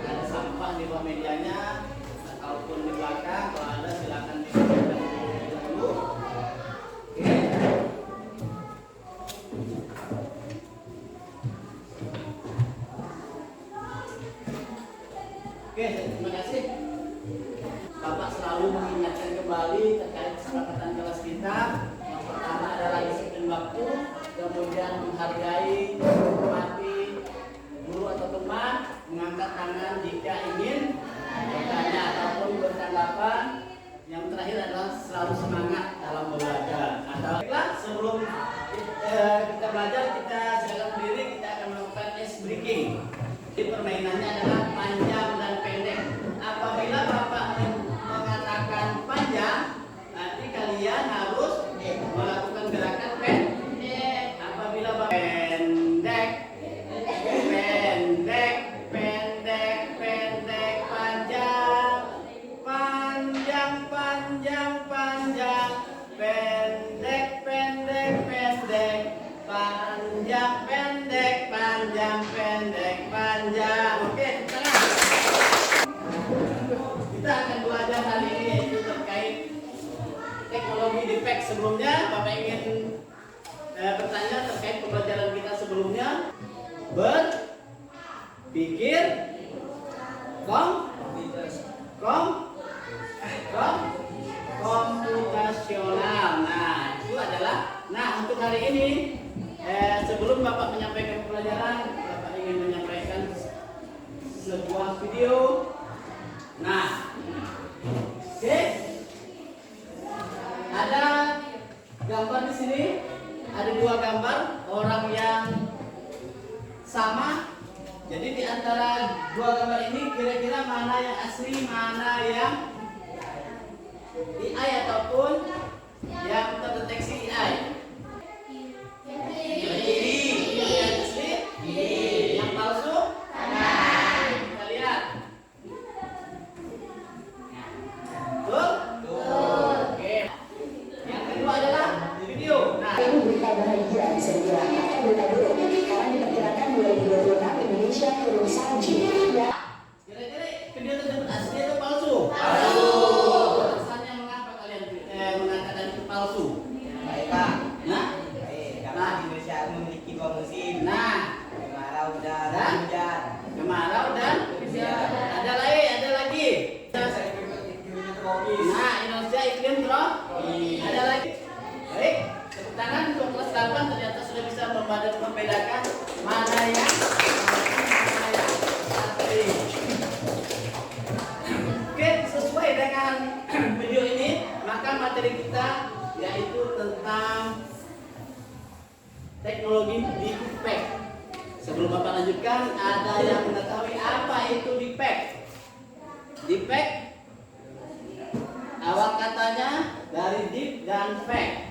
Ada sampah di bawah mejanya ataupun di belakang. Kalau ada silakan dibersihkan dulu. Oke. Oke, terima kasih. Bapak selalu mengingatkan kembali terkait kesepakatan kelas kita. Yang pertama adalah disiplin waktu, kemudian menghargai, menghormati guru atau teman, mengangkat tangan jika ingin bertanya ataupun bertanggapan. Yang terakhir adalah selalu semangat dalam belajar. Baiklah, sebelum kita belajar, kita silakan berdiri. Kita akan melakukan ice breaking. Jadi permainannya adalah panjang dan pendek. Apabila Bapak mengatakan panjang, nanti kalian harus melakukan gerakan pendek. Apabila Bapak pendek, pendek, pendek, pendek, panjang, panjang, panjang, panjang, pendek, pendek, pendek, panjang, pendek, panjang, pendek, panjang. Oke, tangan. Kita akan belajar hari ini yaitu terkait teknologi defect. Sebelumnya, Bapak ingin bertanya terkait pembelajaran kita sebelumnya. Berpikir komputasional. Nah, itu adalah. Nah, untuk hari ini sebelum Bapak menyampaikan pembelajaran, Bapak ingin menyampaikan sebuah video. Nah, oke. Ada gambar di sini. Ada dua gambar orang yang sama. Jadi di antara dua gambar ini kira-kira mana yang asli, mana yang AI ataupun yang terdeteksi AI? Yang asli? Yang palsu? Kita lihat. Betul? Oke. Yang kedua adalah video. Nah, ini berita bahagia bisa dibilang atau berita buruk karena diperkirakan 2026 Indonesia turun salju. kira-kira video tersebut asli atau palsu? Palsu. Alasannya mengapa kalian mengatakan itu palsu? Baik Pak. Nah, Karena Indonesia memiliki dua musim. nah, Kemarau dan Dan? hujan. kemarau dan Hujan. ada lagi. Nah, Indonesia iklim tropis. Ada lagi. Baik, tepuk tangan untuk kelas 8 ternyata sudah bisa membedakan mana yang asli. Oke, sesuai dengan video ini, maka materi kita yaitu tentang teknologi defect. Sebelum Bapak lanjutkan, ada yang mengetahui apa itu defect? Defect awal katanya dari deep dan fact.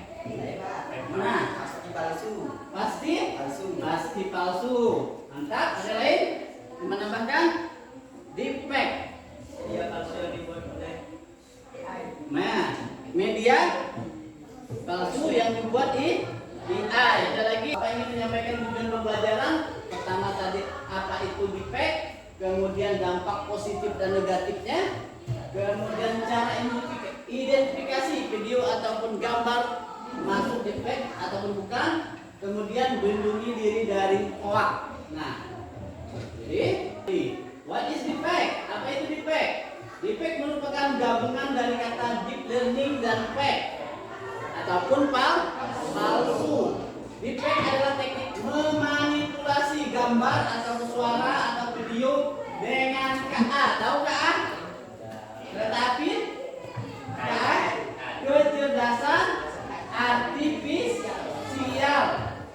Nah, Pasti palsu. pasti Palsu. pasti palsu. Mantap. Ada lain yang menambahkan defect. Dia palsu yang dibuat oleh Nah, media palsu yang dibuat di AI. Ada lagi apa ingin menyampaikan tujuan pembelajaran? Pertama tadi apa itu defect, kemudian dampak positif dan negatifnya, kemudian cara identifikasi video ataupun gambar masuk defect ataupun bukan, kemudian melindungi diri dari hoax. Nah, jadi what is defect? Apa itu defect? Defect merupakan gabungan dari kata deep learning dan fact ataupun palsu. Defect adalah teknik memanipulasi gambar atau suara atau video dengan KA. Tahu KA? Kereta api? KA? Kecerdasan artifisial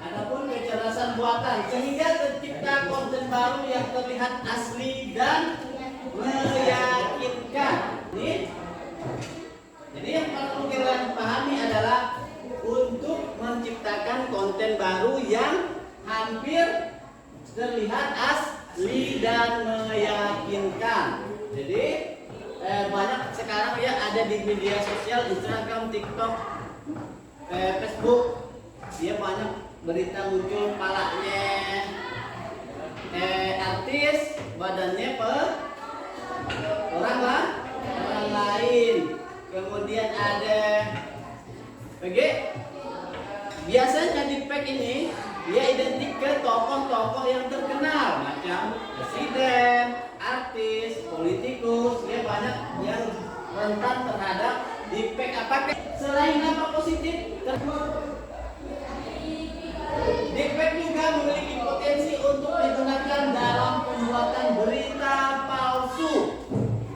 ataupun kecerdasan buatan, sehingga tercipta konten baru yang terlihat asli dan meyakinkan. Jadi yang perlu kalian pahami adalah untuk menciptakan konten baru yang hampir terlihat asli dan meyakinkan. Jadi banyak sekarang ya ada di media sosial, Instagram, TikTok, Facebook, dia banyak berita muncul palanya artis badannya orang lain. Kemudian ada PG. Biasanya di PEC ini dia identik ke tokoh-tokoh yang terkenal macam presiden, artis, politikus. Dia banyak yang rentan terhadap di PEC. Apakah selain dampak positif, DPEC juga memiliki potensi untuk digunakan dalam pembuatan berita palsu.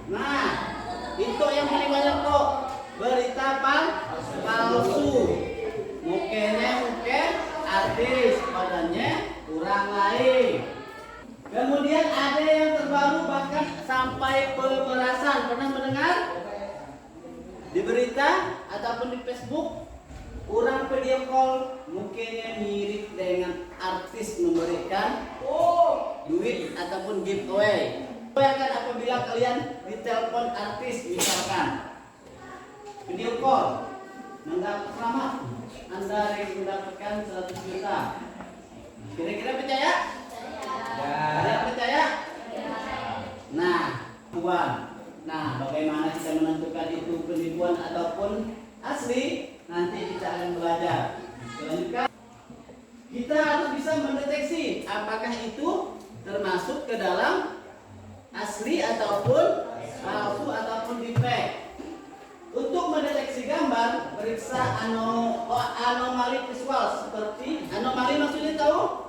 Nah, itu yang paling banyak kok, berita palsu. Mukanya muka artis, badannya orang lain. Kemudian ada yang terbaru bahkan sampai pemerasan. Pernah mendengar? Di berita ataupun di Facebook, orang video call mukanya mirip dengan artis memberikan duit ataupun giveaway. Bayangkan apabila kalian ditelepon artis misalkan video call, selamat, Anda mendapatkan 100 juta. Kira-kira percaya? Kalian percaya? Nah, uang. Nah, bagaimana kita menentukan itu penipuan ataupun asli? Nanti kita akan belajar. Selanjutnya, kita harus bisa mendeteksi apakah itu termasuk ke dalam asli ataupun palsu ataupun defect. Untuk mendeteksi gambar, periksa anomali visual. Seperti anomali maksudnya tahu?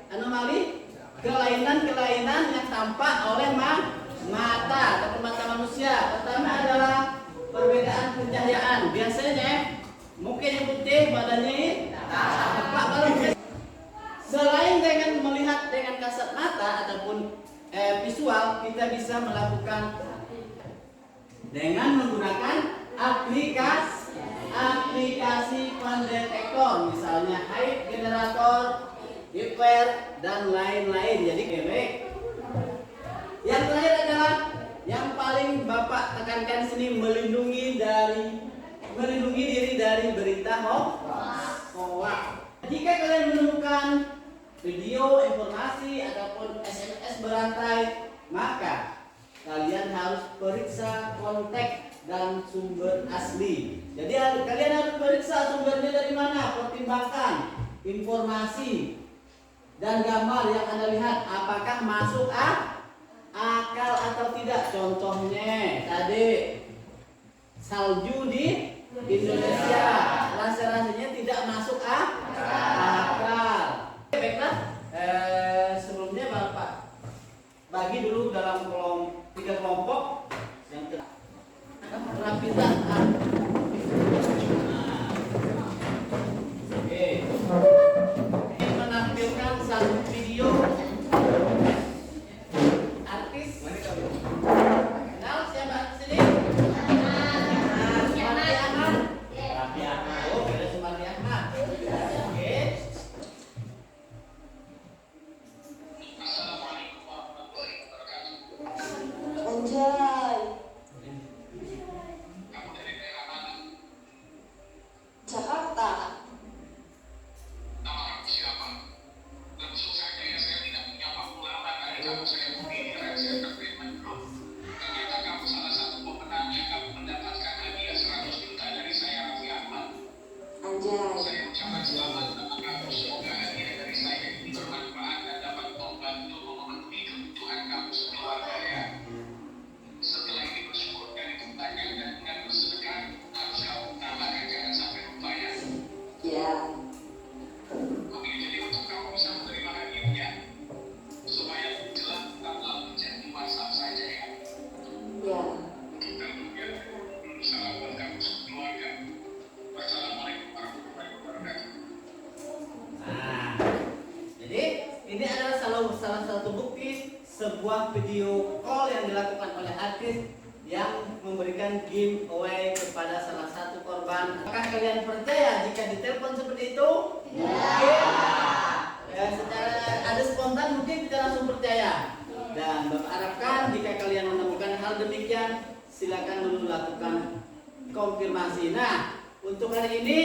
Anomali kelainan-kelainan yang tampak oleh mata ataupun mata manusia. Pertama adalah perbedaan pencahayaan. Biasanya mukanya putih, badannya tampak baru. Selain dengan melihat dengan kasat mata ataupun visual, kita bisa melakukan dengan menggunakan aplikasi pendetektor, misalnya height generator, hyper, dan lain-lain. Jadi yang terakhir adalah yang paling Bapak tekankan sini, melindungi diri dari berita hoax. Jika kalian menemukan video, informasi ataupun SMS berantai, maka kalian harus periksa konteks dan sumber asli. Jadi kalian harus periksa sumbernya dari mana, pertimbangkan informasi dan gambar yang Anda lihat apakah masuk akal atau tidak. Contohnya tadi salju di Indonesia, rasa-rasanya tidak masuk akal. Baiklah, sebelumnya Bapak bagi dulu dalam 3 kelompok yang terapitan. Oke, ini menampilkan satu video artis. Kenal siapa artis ini? Sumardi Ahmad. Oh, kira Sumardi Ahmad. Oke. Anjay. Jakarta. Anjay. Ya. Ya. Nah, jadi ini adalah salah satu bukti sebuah video call yang dilakukan oleh artis yang memberikan giveaway kepada salah satu korban. Apakah kalian percaya jika ditelepon seperti itu? Ya, secara ada spontan mungkin kita langsung percaya. Dan Bapak harapkan jika kalian menemukan hal demikian, silakan melakukan konfirmasi. Nah, untuk hari ini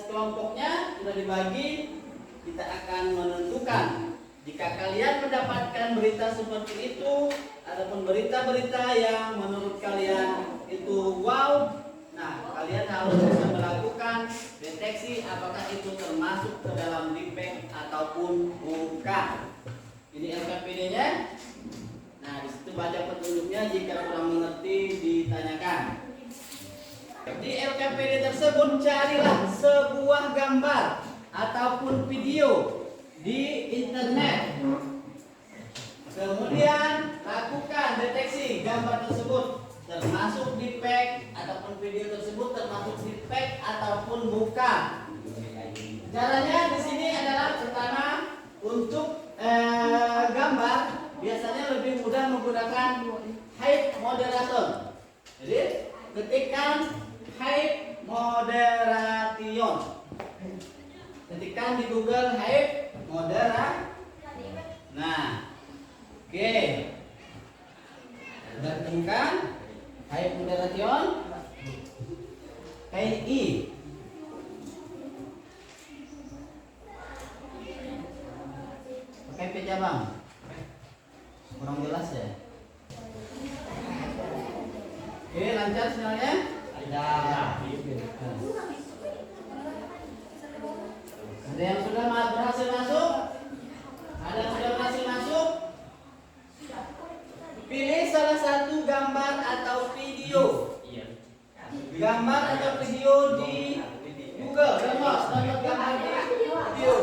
kelompoknya sudah dibagi. Kita akan menentukan Jika kalian mendapatkan berita seperti itu ataupun berita-berita yang menurut kalian itu wow, nah kalian harus bisa melakukan deteksi apakah itu termasuk ke dalam defect ataupun bukan. Ini LKPD-nya. Nah, di situ baca petunjuknya, jika kurang mengerti ditanyakan. Di LKPD tersebut carilah sebuah gambar ataupun video di internet. Kemudian lakukan deteksi gambar tersebut termasuk defect ataupun video tersebut termasuk defect ataupun bukan. Caranya di sini adalah pertama untuk gambar biasanya lebih mudah menggunakan hide moderator. Jadi ketikkan hide moderation. Ketikkan di Google hide moderator. Nah, oke. Ketikkan hide moderation. HI. Pakai pecah bang. Kurang jelas ya. Oke, lancar sinyalnya. Ada yang sudah berhasil masuk? Ada yang sudah berhasil masuk? Pilih salah satu gambar atau video. Gambar atau video di Google. Download gambar di video.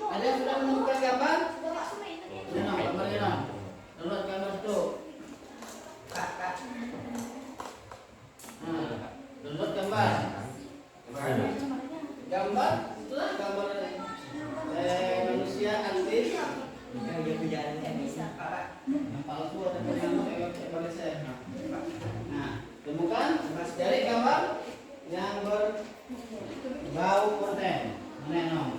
Ada yang sudah menemukan gambar? Download gambar itu. Download gambar. Gambar itulah gambar manusia antis Yang dia berjalan bisa. yang palsu ada Nah, temukan cari gambar yang berbau konten. Menenong.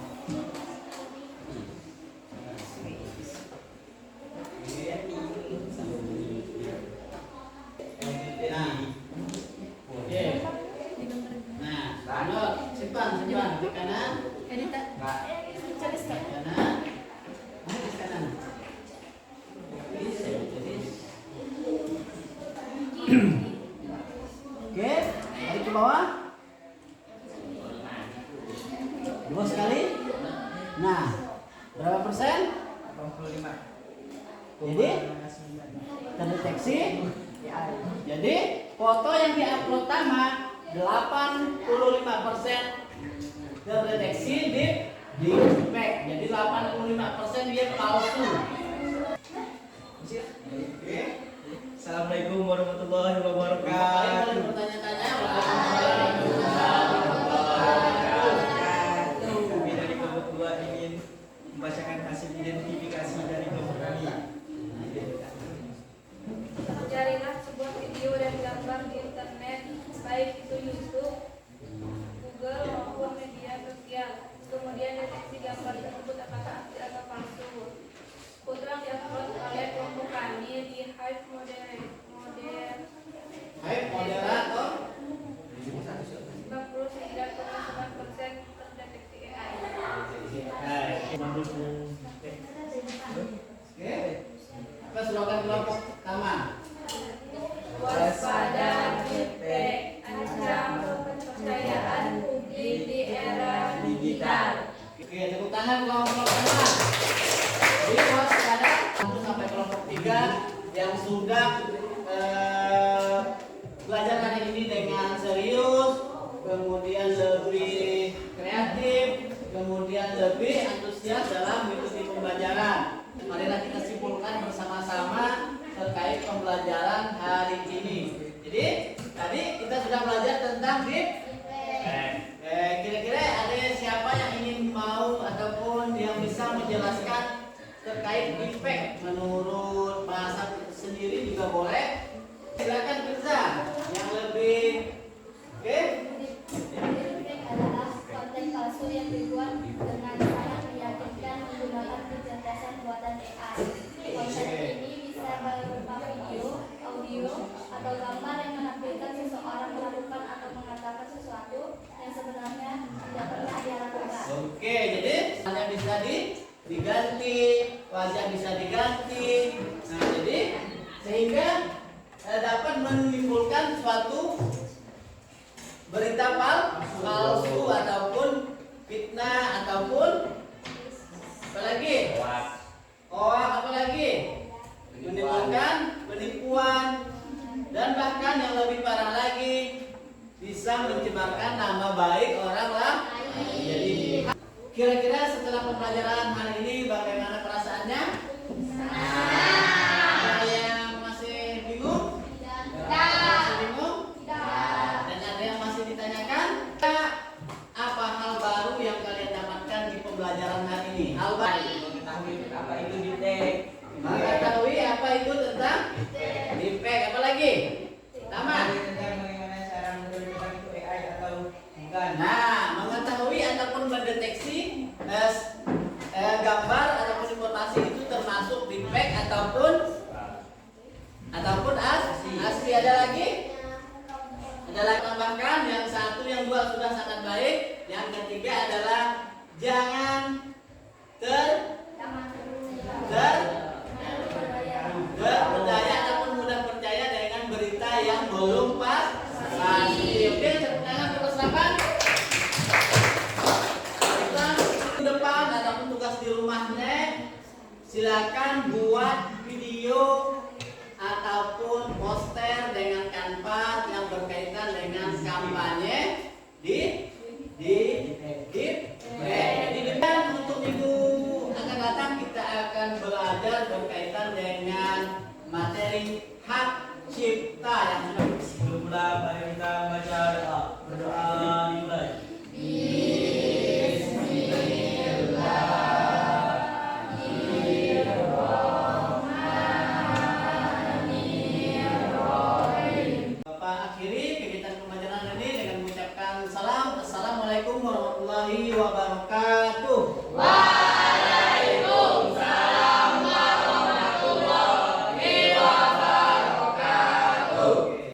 Simpan di kanan. Kanan. Di kanan. Oke, tarik ke bawah. Dua sekali. Nah, berapa persen? 85. Jadi terdeteksi. Jadi foto yang diupload pertama 85% terdeteksi di defect. Jadi 85% dia palsu. Assalamualaikum warahmatullahi Kalian wabarakatuh. boleh bertanya-tanya. Kami dari kelompok 2 ingin membacakan hasil identifikasi dari kelompok kami. Carilah sebuah video dan gambar di internet, baik itu YouTube, Google maupun media sosial. Kemudian deteksi gambar tersebut apakah asli atau palsu. Foto yang diupload oleh kelompok kami di Hive Moderator. 99,9% terdeteksi AI. Oke. Apa slogan kelompok pertama? Waspada, defect, ancam kepercayaan publik di era digital. Oke, tepuk tangan kelompok pertama. Jadi waspada langsung sampai kelompok 3 yang sudah belajar hari ini dengan serius, kemudian lebih kreatif, kemudian lebih antusias dalam mengikuti pembelajaran. Marilah kita simpulkan bersama-sama terkait pembelajaran hari ini. Jadi tadi kita sudah belajar tentang kira-kira ada siapa yang ingin mau ataupun yang bisa menjelaskan terkait defect menurut bahasa sendiri juga boleh. Silakan Firza yang lebih oke. Defect adalah konten palsu yang dibuat dengan sangat meyakinkan menggunakan kecerdasan buatan AI. Konten ini bisa berupa video, audio, atau gambar yang menampilkan seseorang melakukan atau mengatakan sesuatu yang sebenarnya tidak pernah dia lakukan. Oke, jadi hanya bisa diganti wajah wajah bisa diganti. Nah, jadi sehingga dapat menimbulkan suatu berita palsu ataupun fitnah ataupun apalagi hoax, apalagi menimbulkan penipuan, dan bahkan yang lebih parah lagi bisa mencemarkan nama baik orang lain. Jadi kira-kira setelah pembelajaran hari ini bagaimana perasaannya? Ada yang masih bingung? Masih bingung? Dan ada yang masih ditanyakan? Apa hal baru yang kalian dapatkan di pembelajaran hari ini? Hal baru. Mengetahui apa itu detek. Mengetahui apa itu tentang defect. Apa lagi? Tamat. Tentang bagaimana cara menentukan itu AI atau bukan. Nah, mengetahui ataupun mendeteksi gambar ataupun informasi itu termasuk defect ataupun asli. Ada lagi? Ada lagi tambahkan, yang satu, yang dua sudah sangat baik. Yang ketiga adalah jangan terperdaya ataupun mudah percaya dengan berita yang belum pasti. Oke, tepuk tangan untuk kelas 8. Depan ataupun tugas di rumahnya, silakan buat video ataupun poster dengan kanvas yang berkaitan dengan kampanye di depan. Untuk minggu akan datang kita akan belajar berkaitan dengan materi hak cipta yang sudah. Sebelum mulai, mari kita baca doa. Berdoa dimulai. Bapak akhiri kegiatan pembelajaran ini dengan mengucapkan salam. Assalamualaikum warahmatullahi wabarakatuh.